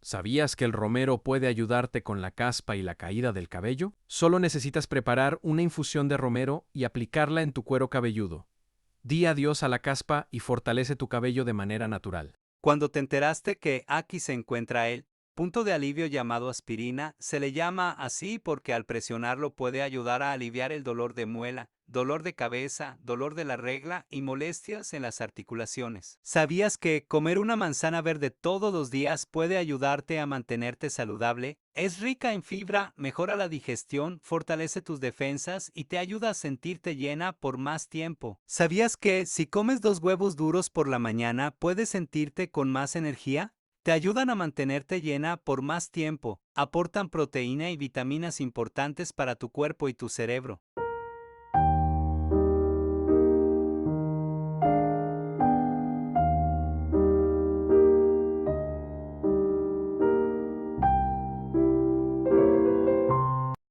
¿Sabías que el romero puede ayudarte con la caspa y la caída del cabello? Solo necesitas preparar una infusión de romero y aplicarla en tu cuero cabelludo. Di adiós a la caspa y fortalece tu cabello de manera natural. Cuando te enteraste que aquí se encuentra el punto de alivio llamado aspirina, se le llama así porque al presionarlo puede ayudar a aliviar el dolor de muela, dolor de cabeza, dolor de la regla y molestias en las articulaciones. ¿Sabías que comer una manzana verde todos los días puede ayudarte a mantenerte saludable? Es rica en fibra, mejora la digestión, fortalece tus defensas y te ayuda a sentirte llena por más tiempo. ¿Sabías que si comes 2 huevos duros por la mañana puedes sentirte con más energía? Te ayudan a mantenerte llena por más tiempo, aportan proteína y vitaminas importantes para tu cuerpo y tu cerebro.